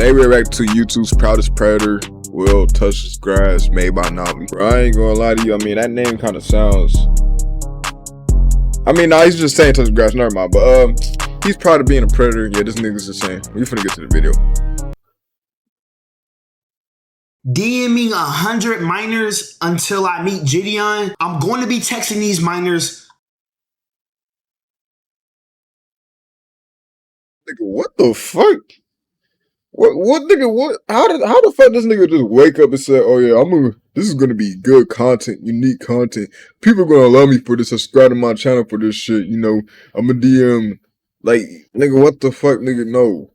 Today we're back to YouTube's proudest predator, Will Touches Grass, made by Nami. Bro, I ain't gonna lie to you, I mean, that name kind of sounds... nah, he's just saying touches grass, never mind. But, he's proud of being a predator. Yeah, this nigga's insane. We finna get to the video. DMing 100 minors until I meet Jidion. I'm going to be texting these minors. Nigga, what the fuck? What nigga, what? How the fuck this nigga just wake up and say, oh yeah, this is gonna be good content, unique content. People gonna love me for this, subscribe to my channel for this shit, you know. I'm a DM. Like, nigga, what the fuck, nigga, no.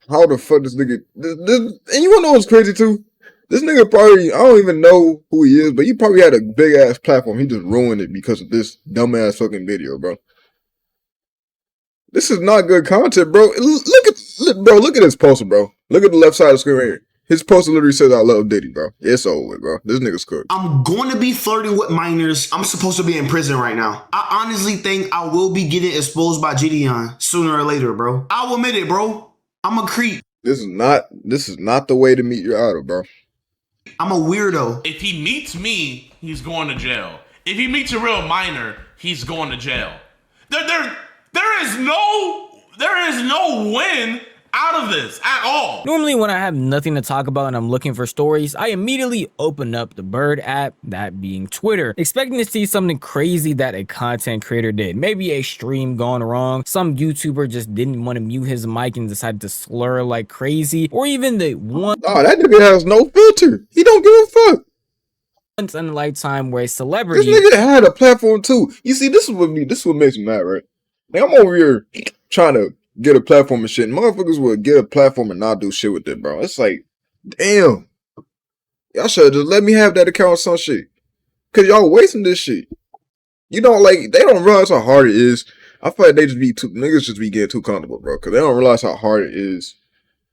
How the fuck this nigga, and you wanna know what's crazy too? This nigga probably, I don't even know who he is, but he probably had a big ass platform. He just ruined it because of this dumbass fucking video, bro. This is not good content, bro. Look at his poster, bro. Look at the left side of the screen right here. His poster literally says, I love Diddy, bro. It's over with, bro. This nigga's cooked. I'm going to be flirting with minors. I'm supposed to be in prison right now. I honestly think I will be getting exposed by Jidion sooner or later, bro. I'll admit it, bro. I'm a creep. This is not the way to meet your idol, bro. I'm a weirdo. If he meets me, he's going to jail. If he meets a real minor, he's going to jail. There is no win out of this at all. Normally when I have nothing to talk about and I'm looking for stories, I immediately open up the Bird app, that being Twitter, expecting to see something crazy that a content creator did. Maybe a stream gone wrong, some YouTuber just didn't want to mute his mic and decided to slur like crazy, or even the one... Oh, that nigga has no filter. He don't give a fuck. Once in a lifetime where a celebrity... This nigga had a platform too. You see, this is what makes me mad, right? Like, I'm over here trying to get a platform and shit, and motherfuckers would get a platform and not do shit with it, bro. It's like, damn. Y'all should just let me have that account or some shit. Cause y'all wasting this shit. You don't like, they don't realize how hard it is. I feel like niggas just be getting too comfortable, bro. Cause they don't realize how hard it is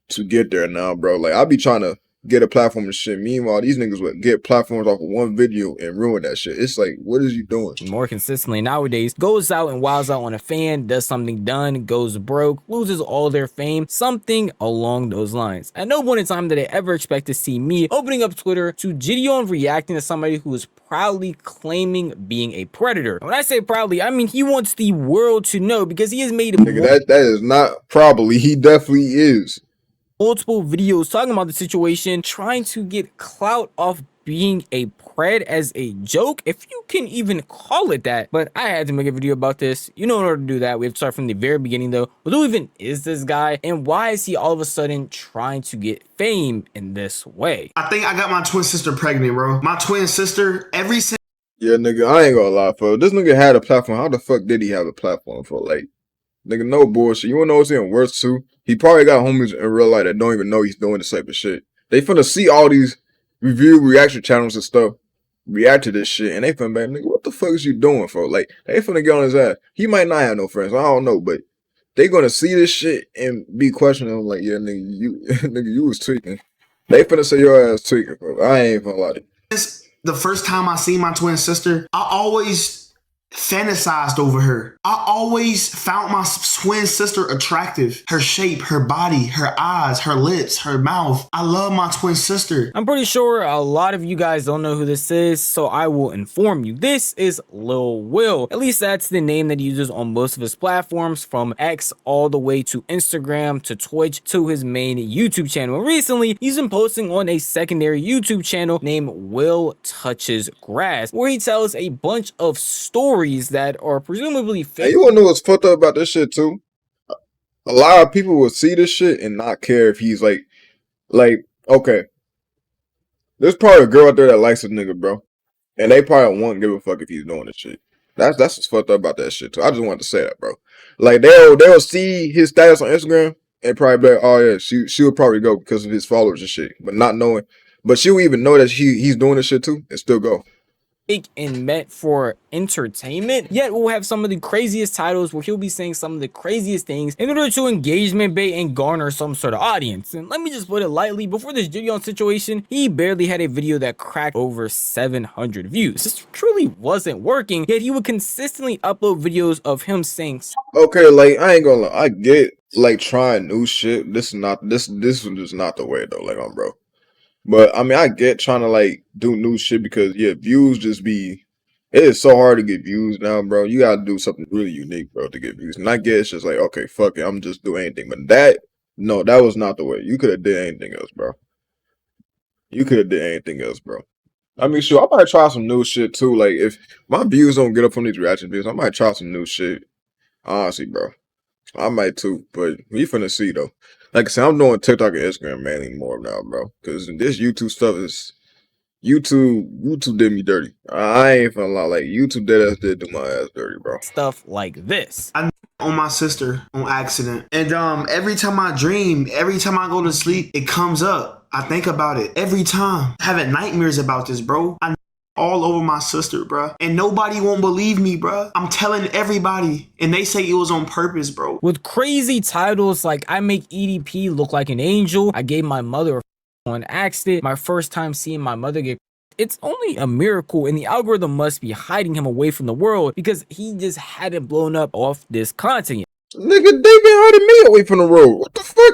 to get there now, bro. Like, I be trying to get a platform and shit. Meanwhile, these niggas would get platforms off of one video and ruin that shit. It's like, what is you doing? More consistently nowadays, goes out and wilds out on a fan, does something done, goes broke, loses all their fame, something along those lines. At no point in time did I ever expect to see me opening up Twitter to Jidion reacting to somebody who is proudly claiming being a predator. When I say proudly, I mean he wants the world to know because he has made a nigga, that is not probably, he definitely is. Multiple videos talking about the situation, trying to get clout off being a pred as a joke, if you can even call it that. But I had to make a video about this. You know, in order to do that, we have to start from the very beginning though. Who even is this guy, and why is he all of a sudden trying to get fame in this way? I think I got my twin sister pregnant, bro. My twin sister, yeah, nigga, I ain't gonna lie, for this nigga had a platform. How the fuck did he have a platform for? Like, nigga, no bullshit. You wanna know what's even worse too? He probably got homies in real life that don't even know he's doing this type of shit. They finna see all these reaction channels and stuff, react to this shit, and they finna be like, nigga, what the fuck is you doing, for? Like, they finna get on his ass. He might not have no friends, I don't know, but they gonna see this shit and be questioning him like, yeah, nigga, you was tweaking. They finna say your ass tweaking, bro. I ain't finna lie to you. the first time I seen my twin sister, I always fantasized over her. I always found my twin sister attractive. Her shape, her body, her eyes, her lips, her mouth. I love my twin sister. I'm pretty sure a lot of you guys don't know who this is, so I will inform you. This is Lil Will. At least that's the name that he uses on most of his platforms, from X all the way to Instagram to Twitch to his main YouTube channel. Recently, he's been posting on a secondary YouTube channel named Will Touches Grass, where he tells a bunch of stories that are presumably fake. Hey, you wanna know what's fucked up about this shit too? A lot of people will see this shit and not care if he's like, okay, there's probably a girl out there that likes this nigga, bro, and they probably won't give a fuck if he's doing this shit. That's what's fucked up about that shit too. I just wanted to say that, bro. Like, they'll see his status on Instagram and probably be like, oh yeah, she would probably go because of his followers and shit, but not knowing, but she'll even know that he's doing this shit too and still go. And meant for entertainment, yet we'll have some of the craziest titles where he'll be saying some of the craziest things in order to engagement bait and garner some sort of audience. And let me just put it lightly, before this Jidion situation, he barely had a video that cracked over 700 views. This truly wasn't working, yet he would consistently upload videos of him saying, okay, like, I ain't gonna lie, I get like trying new shit. This one is not the way though. Like, bro. But I mean, I get trying to like do new shit because yeah, views just be. It is so hard to get views now, bro. You gotta do something really unique, bro, to get views. And I get it's just like, okay, fuck it, I'm just doing anything. But no, that was not the way. You could have did anything else, bro. You could have did anything else, bro. I mean, sure, I might try some new shit too. Like, if my views don't get up from these reaction videos, I might try some new shit. Honestly, bro. I might too, but we finna see though. Like I said, I'm doing TikTok and Instagram mainly more now, bro. Because this YouTube stuff is YouTube did me dirty. I ain't finna lie, like YouTube did do my ass dirty, bro. Stuff like this. I on my sister on accident, and every time I dream, every time I go to sleep, it comes up. I think about it every time. Having nightmares about this, bro. I all over my sister, bro. And nobody won't believe me, bro. I'm telling everybody, and they say it was on purpose, bro. With crazy titles like I make EDP look like an angel, I gave my mother a on accident, my first time seeing my mother get. It's only a miracle, and the algorithm must be hiding him away from the world because he just hadn't blown up off this content yet. Nigga, they been hiding me away from the road. What the fuck?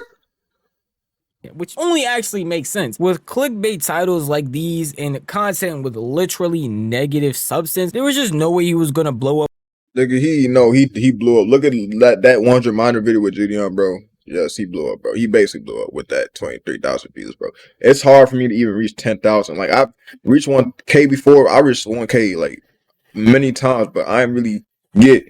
Which only actually makes sense. With clickbait titles like these and content with literally negative substance, there was just no way he was gonna blow up. Nigga, he blew up. Look at that 100 minor video with Jidion, bro. Yes, he blew up, bro. He basically blew up with that 23,000 views, bro. It's hard for me to even reach 10,000. Like, I've reached 1K before. I reached 1K like many times, but I didn't really get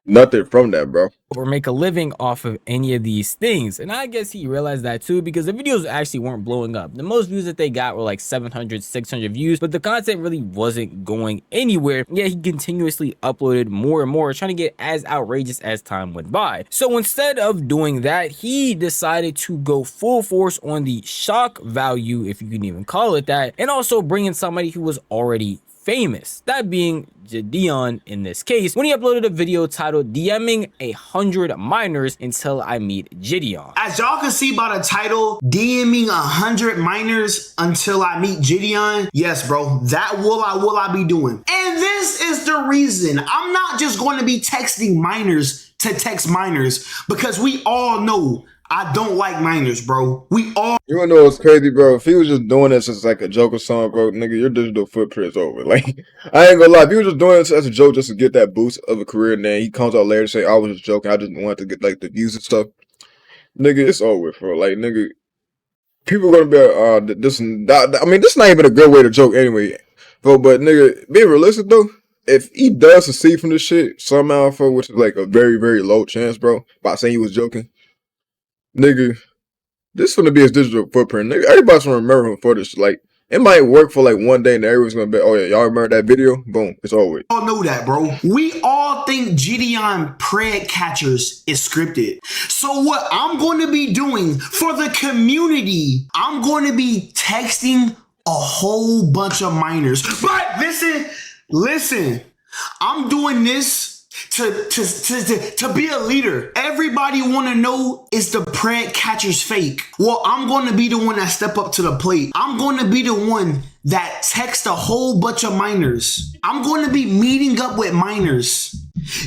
nothing from that, bro. Or make a living off of any of these things. And I guess he realized that too, because the videos actually weren't blowing up. The most views that they got were like 700, 600 views, but the content really wasn't going anywhere. Yeah, he continuously uploaded more and more, trying to get as outrageous as time went by. So instead of doing that, he decided to go full force on the shock value, if you can even call it that, and also bring in somebody who was already famous, that being Jidion in this case, when he uploaded a video titled DMing 100 minors until I meet Jidion. As y'all can see by the title, DMing 100 minors until I meet Jidion. Yes, bro, that will I be doing. And this is the reason I'm not just going to be texting minors to text minors, because we all know I don't like minors, bro. We all. You wanna know what's crazy, bro? If he was just doing this as like a joke or something, bro, nigga, your digital footprint's over. Like, I ain't gonna lie. If he was just doing this as a joke just to get that boost of a career, and then he comes out later and say, I was just joking, I just wanted to get like the views and stuff, nigga, it's over, bro. Like, nigga, people gonna be this and that. I mean, this not even a good way to joke anyway, bro. But nigga, being realistic though, if he does succeed from this shit somehow, for which is like a very, very low chance, bro, by saying he was joking, nigga, this is gonna be his digital footprint. Nigga, everybody's gonna remember him for this. Like, it might work for like one day and everyone's gonna be, oh yeah, y'all remember that video? Boom, it's over with. All know that, bro. We all think Jidion Pred Catchers is scripted. So what I'm going to be doing for the community, I'm going to be texting a whole bunch of minors. But listen, I'm doing this to be a leader. Everybody want to know, is the Pred Catchers fake? Well, I'm going to be the one that step up to the plate. I'm going to be the one that text a whole bunch of minors. I'm going to be meeting up with minors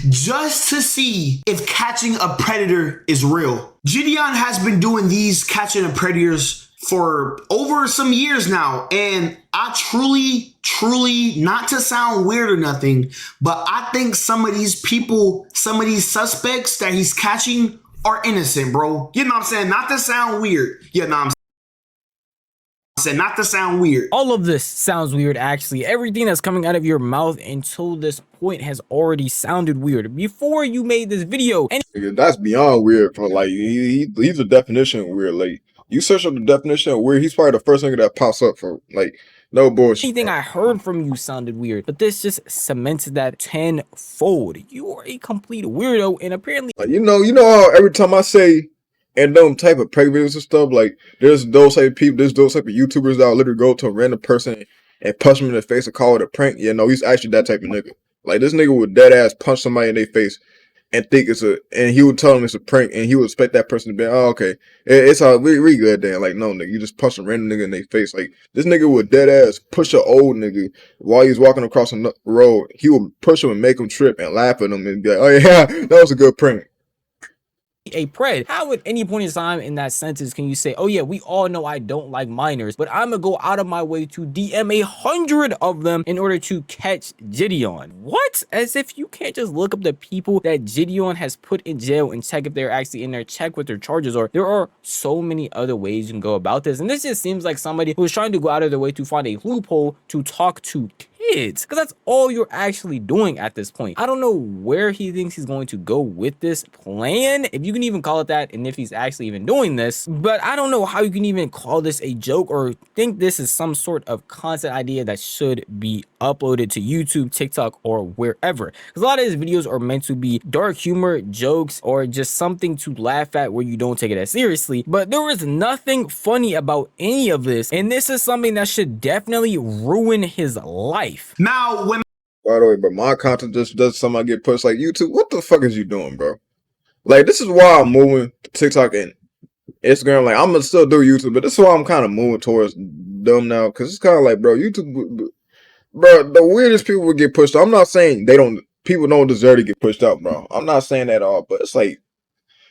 just to see if catching a predator is real. Jidion has been doing these catching of predators for over some years now, and I truly, not to sound weird or nothing, but I think some of these people, some of these suspects that he's catching are innocent, bro. You know what I'm saying? Not to sound weird. You know what I'm saying? Not to sound weird. All of this sounds weird, actually. Everything that's coming out of your mouth until this point has already sounded weird. Before you made this video, and that's beyond weird, bro. Like, he's a definition of weird. Like, you search up the definition of weird, he's probably the first thing that pops up for, like, no bullshit. anything I heard from you sounded weird, but this just cemented that tenfold. You are a complete weirdo, and apparently, like, you know how every time I say and them type of prank videos and stuff, like, there's those type of people, there's those type of YouTubers that will literally go to a random person and punch them in the face and call it a prank. Yeah, no, he's actually that type of nigga. Like, this nigga would dead ass punch somebody in their face and think and he would tell them it's a prank, and he would expect that person to be, oh, okay, it's all, we good then. Like, no, nigga, you just punch a random nigga in their face. Like, this nigga would dead ass push an old nigga while he's walking across the road. He would push him and make him trip and laugh at him and be like, oh yeah, that was a good prank. a pred. How at any point in time in that sentence can you say, oh yeah, we all know I don't like minors, but I'm gonna go out of my way to DM 100 of them in order to catch Jidion? What? As if you can't just look up the people that Jidion has put in jail and check if they're actually in there, check what their charges are. There are so many other ways you can go about this, and this just seems like somebody who's trying to go out of their way to find a loophole to talk to kids, because that's all you're actually doing at this point. I don't know where he thinks he's going to go with this plan, if you can even call it that, and if he's actually even doing this, but I don't know how you can even call this a joke or think this is some sort of content idea that should be uploaded to YouTube, TikTok, or wherever, because a lot of his videos are meant to be dark humor, jokes, or just something to laugh at where you don't take it as seriously, but there is nothing funny about any of this, and this is something that should definitely ruin his life. Now, when By the way, but my content just does something I get pushed like YouTube. What the fuck is you doing, bro? Like, this is why I'm moving to TikTok and Instagram. Like, I'm gonna still do YouTube, but this is why I'm kind of moving towards them now, because it's kind of like, bro, YouTube, bro, the weirdest people would get pushed out. I'm not saying people don't deserve to get pushed out, bro. I'm not saying that at all, but it's like,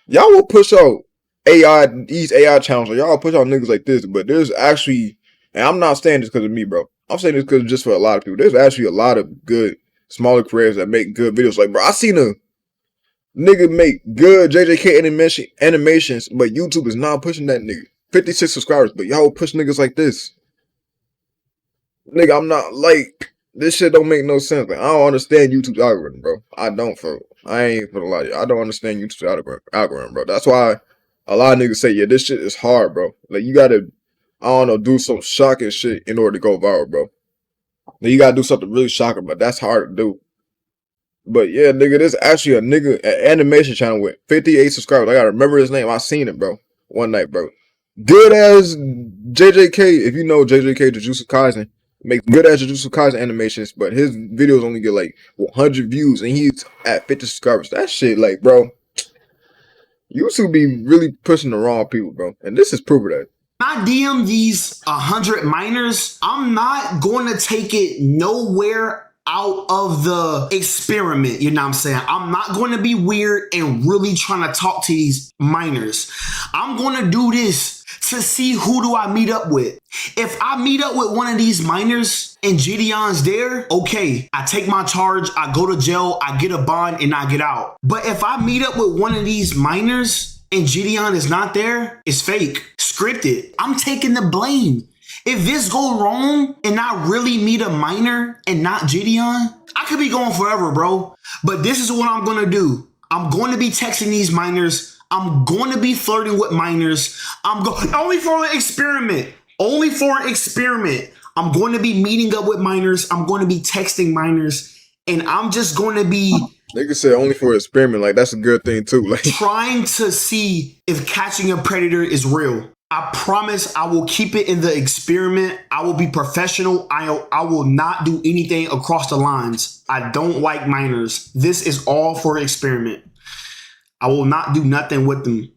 y'all will push out these AI channels, or y'all push out niggas like this, but there's actually, and I'm not saying this because of me, bro. I'm saying this because just for a lot of people. There's actually a lot of good, smaller creators that make good videos. Like, bro, I seen a nigga make good JJK animations, but YouTube is not pushing that nigga. 56 subscribers, but y'all push niggas like this. Nigga, I'm not, like, this shit don't make no sense. Like, I don't understand YouTube's algorithm, bro. I ain't for the lie. I don't understand YouTube's algorithm, bro. That's why a lot of niggas say, yeah, this shit is hard, bro. Like, you gotta, I don't know, do some shocking shit in order to go viral, bro. Now, you gotta do something really shocking, but that's hard to do. But yeah, nigga, there's actually an animation channel with 58 subscribers. I gotta remember his name. I seen it, bro. One night, bro. Good as JJK, if you know JJK, Jujutsu Kaisen, makes good as Jujutsu Kaisen animations, but his videos only get like 100 views, and he's at 50 subscribers. That shit, like, bro, YouTube be really pushing the wrong people, bro. And this is proof of that. I DM these 100 minors, I'm not going to take it nowhere out of the experiment, you know what I'm saying? I'm not going to be weird and really trying to talk to these minors. I'm going to do this to see who do I meet up with. If I meet up with one of these minors and Jidion's there, okay, I take my charge, I go to jail, I get a bond, and I get out. But if I meet up with one of these minors and Jidion is not there, it's fake, scripted. I'm taking the blame. If this go wrong and I really meet a minor and not Jidion, I could be going forever, bro. But this is what I'm going to do. I'm going to be texting these minors. I'm going to be flirting with minors. Only for an experiment. Only for an experiment. I'm going to be meeting up with minors. I'm going to be texting minors. And I'm just going to be... They could say only for an experiment. Like, that's a good thing, too. Like, trying to see if catching a predator is real. I promise I will keep it in the experiment. I will be professional. I will not do anything across the lines. I don't like minors. This is all for experiment. I will not do nothing with them.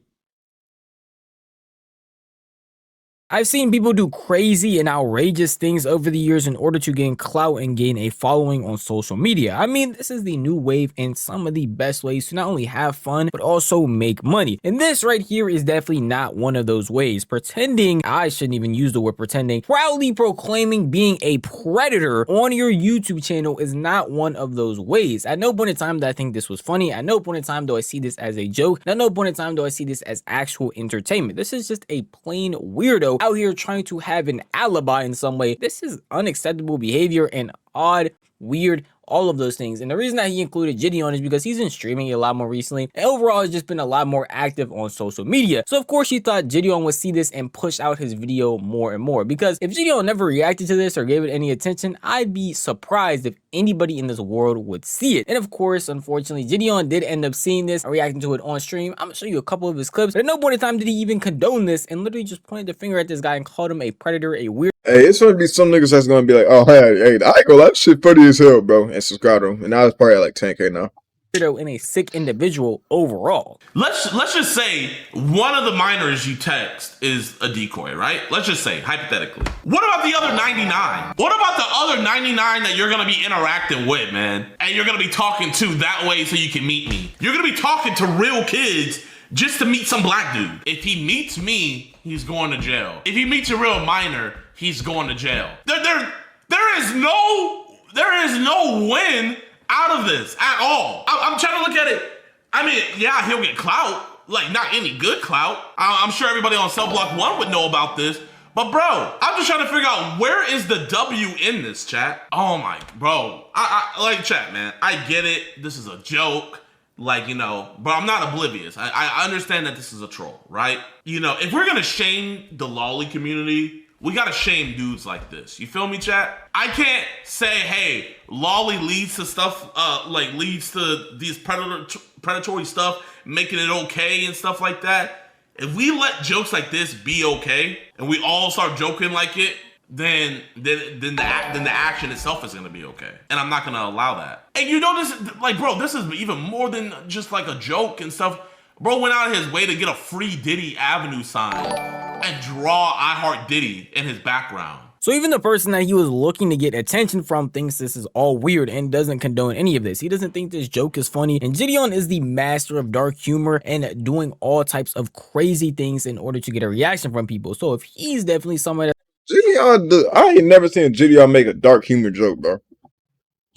I've seen people do crazy and outrageous things over the years in order to gain clout and gain a following on social media. I mean, this is the new wave and some of the best ways to not only have fun, but also make money. And this right here is definitely not one of those ways. Pretending, I shouldn't even use the word pretending, proudly proclaiming being a predator on your YouTube channel is not one of those ways. At no point in time do I think this was funny. At no point in time do I see this as a joke. At no point in time do I see this as actual entertainment. This is just a plain weirdo out here trying to have an alibi in some way. This is unacceptable behavior and odd, weird, all of those things. And the reason that he included Jidion is because he's been streaming a lot more recently, and overall has just been a lot more active on social media. So of course he thought Jidion would see this and push out his video more and more, because if Jidion never reacted to this or gave it any attention, I'd be surprised if anybody in this world would see it. And of course, unfortunately, Jidion did end up seeing this and reacting to it on stream. I'm gonna show you a couple of his clips, but at no point in time did he even condone this, and literally just pointed the finger at this guy and called him a predator, a weird. hey, it's gonna be some niggas that's gonna be like, oh, hey, I ain't gonna lie, that shit funny as hell, bro, and subscribe to him. And now it's probably at like 10K now. And a sick individual overall. Let's just say one of the minors you text is a decoy, right? Let's just say, hypothetically. What about the other 99? What about the other 99 that you're gonna be interacting with, man? And you're gonna be talking to that way so you can meet me? You're gonna be talking to real kids just to meet some black dude. If he meets me, he's going to jail. If he meets a real minor, he's going to jail. There is no win out of this at all. I'm trying to look at it. I mean, yeah, he'll get clout. Like, not any good clout. I'm sure everybody on Cell Block 1 would know about this. But, bro, I'm just trying to figure out where is the W in this, chat? Oh, my, bro. I like, chat, man. I get it. This is a joke. Like, you know, but I'm not oblivious. I understand that this is a troll, right? You know, if we're going to shame the lolly community, we got to shame dudes like this. You feel me, chat? I can't say, hey, lolly leads to stuff, leads to these predatory stuff, making it okay and stuff like that. If we let jokes like this be okay, and we all start joking like it, then the action itself is gonna be okay, and I'm not gonna allow that. And you know this, like, bro, this is even more than just like a joke and stuff. Bro went out of his way to get a free Diddy Avenue sign and draw I Heart Diddy in his background. So even the person that he was looking to get attention from thinks this is all weird and doesn't condone any of this. He doesn't think this joke is funny. And Jidion is the master of dark humor and doing all types of crazy things in order to get a reaction from people. So if he's definitely somebody Jidion, I ain't never seen Jidion make a dark humor joke, bro.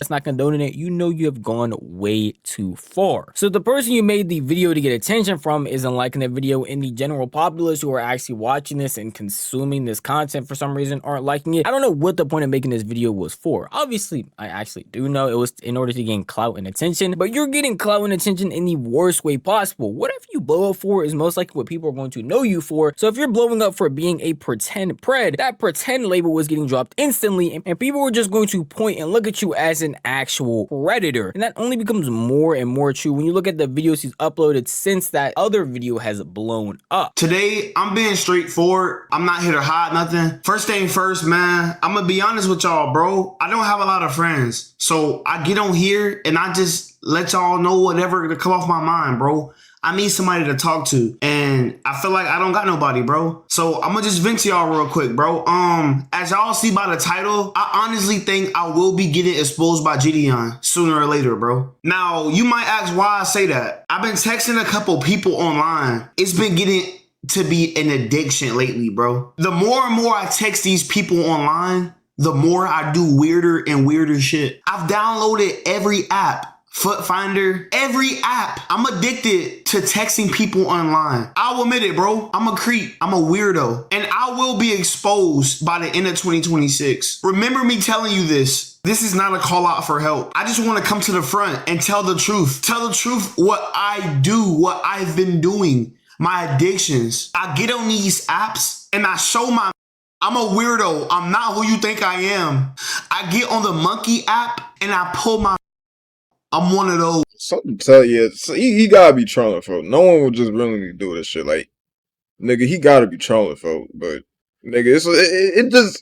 that's not condoning it, you know you have gone way too far. So the person you made the video to get attention from isn't liking the video, and the general populace who are actually watching this and consuming this content for some reason aren't liking it. I don't know what the point of making this video was for. Obviously, I actually do know it was in order to gain clout and attention, but you're getting clout and attention in the worst way possible. Whatever you blow up for is most likely what people are going to know you for. So if you're blowing up for being a pretend pred, that pretend label was getting dropped instantly, and people were just going to point and look at you as an actual predator. And that only becomes more and more true when you look at the videos he's uploaded since that other video has blown up. Today, I'm being straightforward. I'm not here to hide nothing. First thing first, man, I'm gonna be honest with y'all, bro. I don't have a lot of friends. So I get on here and I just let y'all know whatever to come off my mind, bro. I need somebody to talk to, and I feel like I don't got nobody, bro. So I'm gonna just vent to y'all real quick, bro. As y'all see by the title, I honestly think I will be getting exposed by Jidion sooner or later, bro. Now, you might ask why I say that. I've been texting a couple people online. It's been getting to be an addiction lately, bro. The more and more I text these people online, the more I do weirder and weirder shit. I've downloaded every app. Foot Finder, every app. I'm addicted to texting people online. I'll admit it, bro. I'm a creep. I'm a weirdo. And I will be exposed by the end of 2026. Remember me telling you this. This is not a call out for help. I just want to come to the front and tell the truth. Tell the truth what I do, what I've been doing, my addictions. I get on these apps and I show my I'm a weirdo. I'm not who you think I am. I get on the Monkey app and I pull my I'm one of those. Something tell you, he gotta be trolling, folks. No one would just willingly do this shit. Like, nigga, he gotta be trolling, folks. But, nigga, it's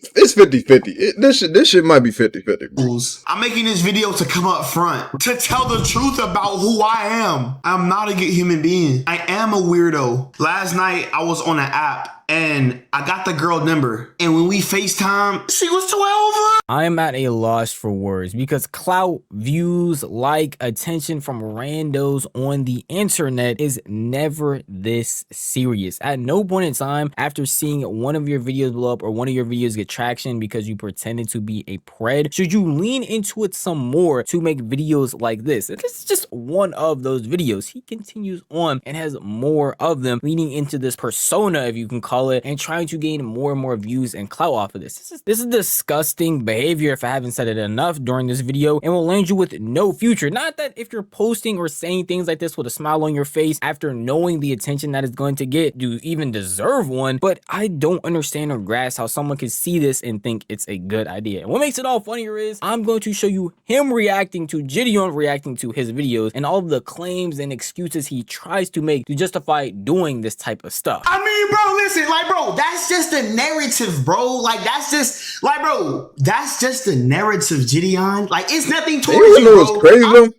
50-50. This shit might be 50-50. I'm making this video to come up front, to tell the truth about who I am. I'm not a good human being. I am a weirdo. Last night, I was on an app. And I got the girl number. And when we FaceTime, she was 12. I am at a loss for words because clout, views, like, attention from randos on the internet is never this serious. At no point in time after seeing one of your videos blow up or one of your videos get traction because you pretended to be a pred, should you lean into it some more to make videos like this. And this is just one of those videos. He continues on and has more of them, leaning into this persona, if you can call it, and trying to gain more and more views and clout off of this. This is disgusting behavior, if I haven't said it enough during this video, and will land you with no future. Not that if you're posting or saying things like this with a smile on your face after knowing the attention that it's going to get, you even deserve one, but I don't understand or grasp how someone can see this and think it's a good idea. And what makes it all funnier is I'm going to show you him reacting to Jidion reacting to his videos and all of the claims and excuses he tries to make to justify doing this type of stuff. I mean, bro, listen, like, bro, that's just a narrative, bro. Like, that's just, like, bro, that's just a narrative, Jidion. Like, it's nothing towards you, bro. What's crazy, though?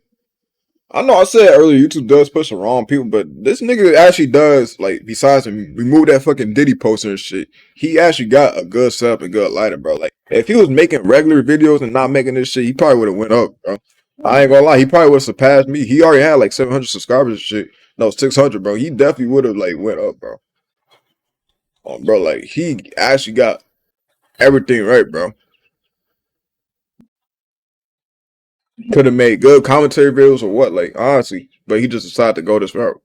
I know I said earlier YouTube does push the wrong people, but this nigga actually does, like, besides remove that fucking Diddy poster and shit, he actually got a good setup and good lighting, bro. Like, if he was making regular videos and not making this shit, he probably would have went up, bro. I ain't gonna lie, he probably would have surpassed me. He already had like 700 subscribers and shit. No, 600, bro. He definitely would have like went up, bro. Bro, like he actually got everything right, bro. Could have made good commentary videos or what, like honestly, but he just decided to go this route.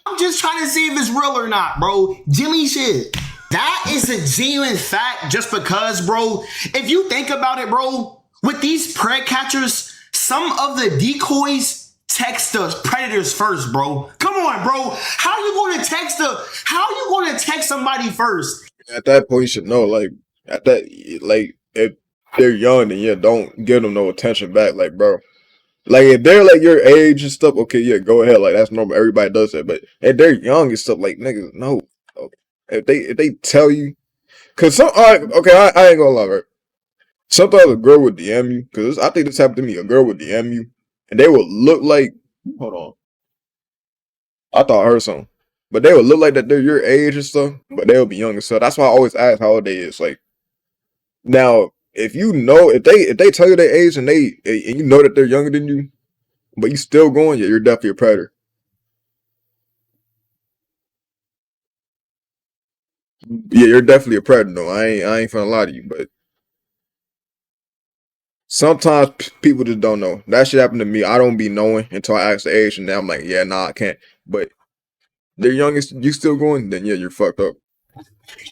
I'm just trying to see if it's real or not, bro. Jimmy shit. That is a genuine fact just because, bro, if you think about it, bro, with these pred catchers, some of the decoys text the predators first, bro. Come on, bro. How you going to text somebody first? At that point, you should know, like, at that, like, if they're young, then yeah, don't give them no attention back, like, bro. Like, if they're like your age and stuff, okay, yeah, go ahead, like that's normal. Everybody does that, but if they're young and stuff, like niggas, no. If they tell you, cause some, all right, okay, I ain't gonna lie, right? Sometimes a girl would DM you, cause I think this happened to me. A girl would DM you, and they would look like, hold on, I thought I heard something, but they would look like that they're your age and stuff, but they'll be young and stuff. That's why I always ask how old they is. Like, now, if you know, if they tell you their age and you know that they're younger than you, but you still going, yeah, you're definitely a predator. Yeah, you're definitely a predator. No, I ain't finna lie to you, but sometimes people just don't know. That shit happened to me. I don't be knowing until I ask the age, and then I'm like, yeah, nah, I can't. But they're youngest, you still going, then yeah, you're fucked up.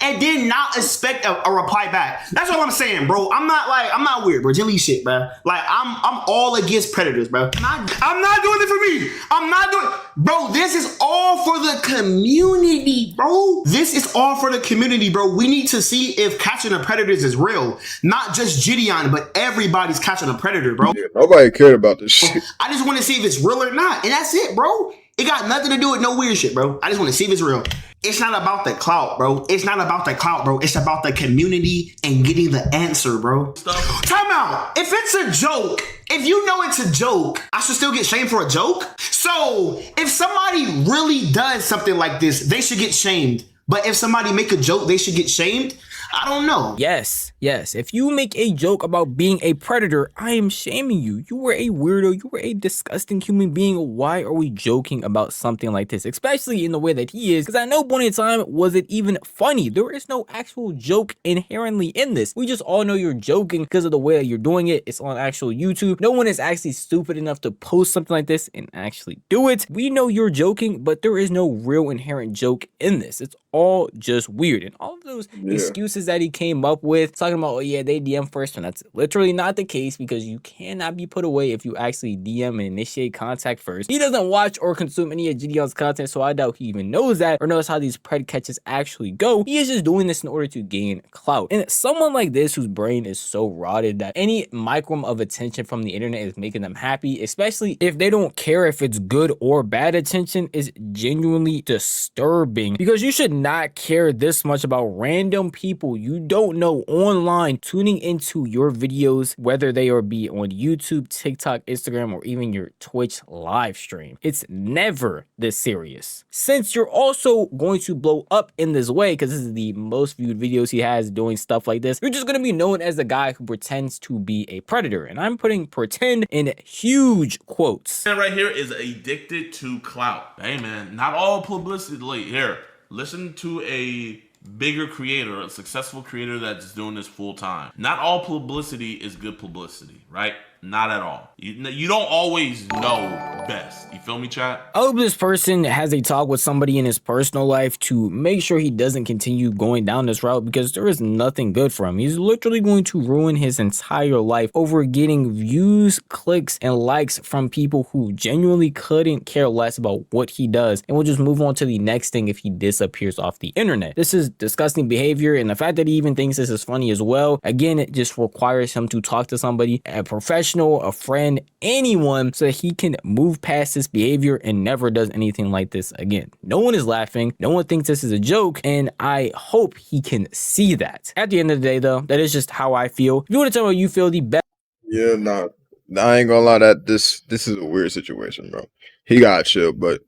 And did not expect a reply back. That's what I'm saying, bro. I'm not weird, bro. Delete shit, bro. Like I'm all against predators, bro. I'm not doing it for me. I'm not doing it. Bro, this is all for the community, bro. This is all for the community, bro. We need to see if catching the predators is real. Not just Jidion, but everybody's catching a predator, bro. Yeah, nobody cared about this shit. I just want to see if it's real or not. And that's it, bro. It got nothing to do with no weird shit, bro. I just want to see if it's real. It's not about the clout, bro. It's not about the clout, bro. It's about the community and getting the answer, bro. Time out. If it's a joke, if you know it's a joke, I should still get shamed for a joke? So if somebody really does something like this, they should get shamed. But if somebody make a joke, they should get shamed? I don't know. Yes. If you make a joke about being a predator, I am shaming you. You were a weirdo. You were a disgusting human being. Why are we joking about something like this? Especially in the way that he is. Because at no point in time was it even funny. There is no actual joke inherently in this. We just all know you're joking because of the way that you're doing it. It's on actual YouTube. No one is actually stupid enough to post something like this and actually do it. We know you're joking, but there is no real inherent joke in this. It's all just weird. And all of those excuses that he came up with, talking about, oh yeah, they DM first, and that's literally not the case, because you cannot be put away if you actually DM and initiate contact first. He doesn't watch or consume any of Jidion's content, so I doubt he even knows that or knows how these pred catches actually go. He is just doing this in order to gain clout. And someone like this, whose brain is so rotted that any micron of attention from the internet is making them happy, especially if they don't care if it's good or bad attention, is genuinely disturbing, because you should not care this much about random people you don't know online tuning into your videos, whether they be on YouTube, TikTok, Instagram, or even your Twitch live stream. It's never this serious. Since you're also going to blow up in this way, because this is the most viewed videos he has doing stuff like this, you're just going to be known as the guy who pretends to be a predator. And I'm putting pretend in huge quotes. Man right here is addicted to clout. Hey man, not all publicity. Here, listen to a bigger creator, a successful creator that's doing this full time. Not all publicity is good publicity, right? Not at all. You don't always know best. You feel me, chat? I hope this person has a talk with somebody in his personal life to make sure he doesn't continue going down this route, because there is nothing good for him. He's literally going to ruin his entire life over getting views, clicks, and likes from people who genuinely couldn't care less about what he does, and will just move on to the next thing if he disappears off the internet. This is disgusting behavior, and the fact that he even thinks this is funny as well, again, it just requires him to talk to somebody, a professional, a friend, anyone, so that he can move past this behavior and never does anything like this again. No one is laughing, no one thinks this is a joke, and I hope he can see that. At the end of the day though, that is just how I feel. If you want to tell me how you feel, the best. Yeah, nah, I ain't gonna lie, that this is a weird situation, bro. He got chill, but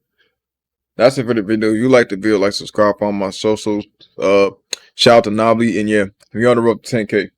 that's it for the video. If you like the video, like, subscribe on my socials. Shout out to Nobby, and yeah, we on the road to 10K.